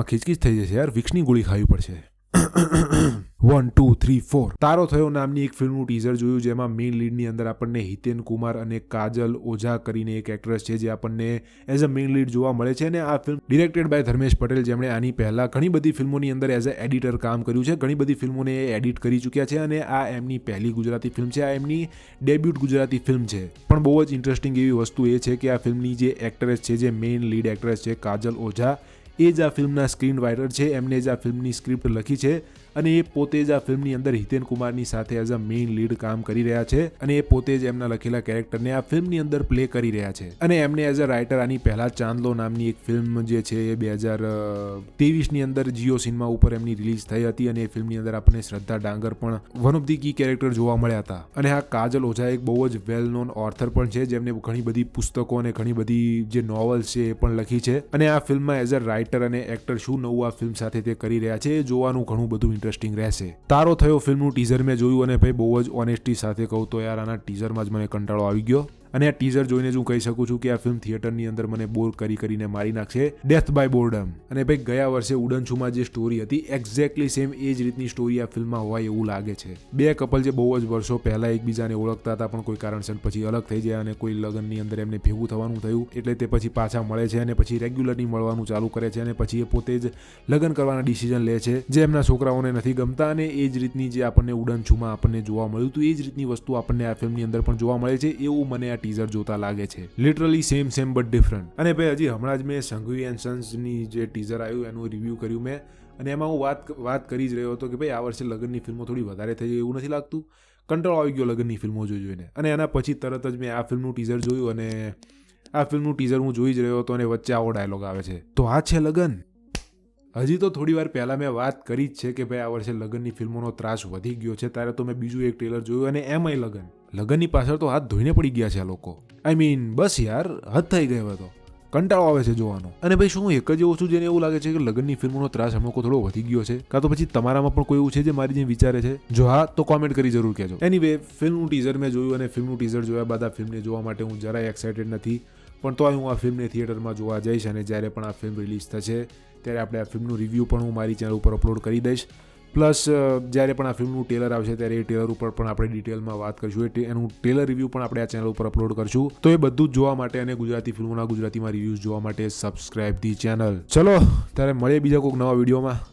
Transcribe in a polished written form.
આમાં ખીચકીચ થઈ જશે યાર, વિક્સની ગોળી ખાવી પડશે. 1 2 3 4 તારો થયો નામની એક ફિલ્મનું ટીઝર જોયું, જેમાં મેઇન લીડની અંદર આપણને હિતેન કુમાર અને કાજલ ઓઝા કરીને એક એક્ટ્રેસ છે જે આપણને એઝ અ મેઇન લીડ જોવા મળે છે. અને આ film directed by Dharmesh Patel, જેમણે આની પહેલા ઘણી બધી ફિલ્મોની અંદર એઝ અ એડિટર કામ કર્યું છે, ઘણી બધી ફિલ્મોને એડિટ કરી ચૂક્યા છે અને આ એમની પહેલી ગુજરાતી ફિલ્મ છે, આ એમની ડેબ્યુટ ગુજરાતી ફિલ્મ છે. પણ બહુ જ ઇન્ટરેસ્ટિંગ એવી વસ્તુ એ છે કે આ ફિલ્મની જે એક્ટ્રેસ છે, જે મેઇન લીડ એક્ટ્રેસ છે કાજલ ઓઝા, એ જ આ ફિલ્મના સ્ક્રીન રાઇટર છે. એમને જ આ ફિલ્મની સ્ક્રિપ્ટ લખી છે અને એ પોતે જ આ ફિલ્મની અંદર હિતેન કુમારની સાથે એઝ અ મેઇન લીડ કામ કરી રહ્યા છે અને એ પોતે જ એમના લખેલા કેરેક્ટરને આ ફિલ્મની અંદર પ્લે કરી રહ્યા છે. અને એમને એઝ અ રાઇટર આની પહેલા ચાંદલો નામની એક ફિલ્મ જે છે એ 2023ની અંદર જીઓ સિનેમા ઉપર એમની રિલીઝ થઈ હતી અને એ ફિલ્મની અંદર આપણને શ્રદ્ધા ડાંગર પણ one of the key character જોવા મળ્યા હતા. અને આ કાજલ ઓઝા એક બહુ જ વેલ નોન ઓથર પણ છે, જેમને ઘણી બધી પુસ્તકો અને ઘણી બધી જે નોવેલ્સ છે એ પણ લખી છે. અને આ ફિલ્મમાં એઝ અ રાઇટર અને એક્ટર શું નવું આ ફિલ્મ સાથે તે કરી રહ્યા છે એ જોવાનું ઘણું બધું ઇન્ટરેસ્ટિંગ રહેશે. તારો થયો ફિલ્મનું ટીઝર મેં જોયું અને ભાઈ બહુ જ ઓનેસ્ટી સાથે કહું તો યાર આના ટીઝરમાં જ મને કંટાળો આવી ગયો. અને આ ટીઝર જોઈને જ હું કહી શકું છું કે આ ફિલ્મ થિયેટરની અંદર મને બોર કરીને મારી નાખશે, ડેથ બાય બોર્ડમ. અને ભાઈ ગયા વર્ષે ઉડનછુમાં જે સ્ટોરી હતી એક્ઝેક્ટલી સેમ એ જ રીતની સ્ટોરી આ ફિલ્મમાં હોય એવું લાગે છે. બે કપલ જે બહુ જ વર્ષો પહેલા એકબીજાને ઓળખતા હતા પણ કોઈ કારણસર પછી અલગ થઈ ગયા અને કોઈ લગ્નની અંદર એમને ભેગું થવાનું થયું એટલે તે પછી પાછા મળે છે અને પછી રેગ્યુલરલી મળવાનું ચાલુ કરે છે અને પછી એ પોતે જ લગ્ન કરવાના ડિસિઝન લે છે જે એમના છોકરાઓને નથી ગમતા. અને એ જ રીતની જે આપણને ઉડનછુમાં આપણને જોવા મળ્યું હતું એ જ રીતની વસ્તુ આપણને આ ફિલ્મની અંદર પણ જોવા મળે છે એવું મને ટીઝર જોતા લાગે છે. Literally same but different. અને ભાઈ હજી હમણાં જ મેં સંઘવી એન્ડ સન્સની જે ટીઝર આવ્યું એનું રિવ્યૂ કર્યું મેં અને એમાં હું વાત કરી જ રહ્યો હતો કે ભાઈ આ વર્ષે લગ્નની ફિલ્મો થોડી વધારે થઈ એવું નથી લાગતું. કંટાળો આવી ગયો લગ્નની ફિલ્મો જોઈને. અને એના પછી તરત જ મેં આ ફિલ્મનું ટીઝર જોયું અને આ ફિલ્મનું ટીઝર હું જોઈ જ રહ્યો હતો અને વચ્ચે આવો ડાયલોગ આવે છે, તો આ છે લગ્ન. હજી તો થોડી વાર પહેલા મેં વાત કરી જ છે કે ભાઈ આ વર્ષે લગ્નની ફિલ્મોનો ત્રાસ વધી ગયો છે, ત્યારે તો મેં બીજું એક ટ્રેલર જોયું અને એમાંય લગ્નની પાછળ તો હાથ ધોઈને પડી ગયા છે આ લોકો. આઈ મીન બસ યાર હદ થઈ ગયો હતો, કંટાળો આવે છે જોવાનો. અને ભાઈ શું હું એક જ એવો છું જેને એવું લાગે છે કે લગ્નની ફિલ્મોનો ત્રાસ અમુક થોડો વધી ગયો છે, કાં તો પછી તમારામાં પણ કોઈ એવું છે જે મારી જેમ વિચારે છે? જો હા તો કોમેન્ટ કરી જરૂર કહેજો. એનીવે ફિલ્મનું ટીઝર મેં જોયું અને ફિલ્મનું ટીઝર જોયા બાદ આ ફિલ્મને જોવા માટે હું જરાય એક્સાઇટેડ નથી, પણ તો હું આ ફિલ્મને થિયેટરમાં જોવા જઈશ અને જ્યારે પણ આ ફિલ્મ રિલીઝ થશે ત્યારે આપણે આ ફિલ્મનું રિવ્યૂ પણ હું મારી ચેનલ ઉપર અપલોડ કરી દઈશ. પ્લસ જ્યારે પણ આ ફિલ્મનું ટ્રેલર આવશે ત્યારે એ ટ્રેલર ઉપર પણ આપણે ડિટેલમાં વાત કરીશું, એનું ટ્રેલર રિવ્યૂ પણ આપણે આ ચેનલ ઉપર અપલોડ કરશું. તો એ બધું જ જોવા માટે અને ગુજરાતી ફિલ્મોના ગુજરાતીમાં રિવ્યૂઝ જોવા માટે સબસ્ક્રાઇબ ધી ચેનલ. ચલો ત્યારે મળીએ બીજા કોઈક નવા વિડીયોમાં.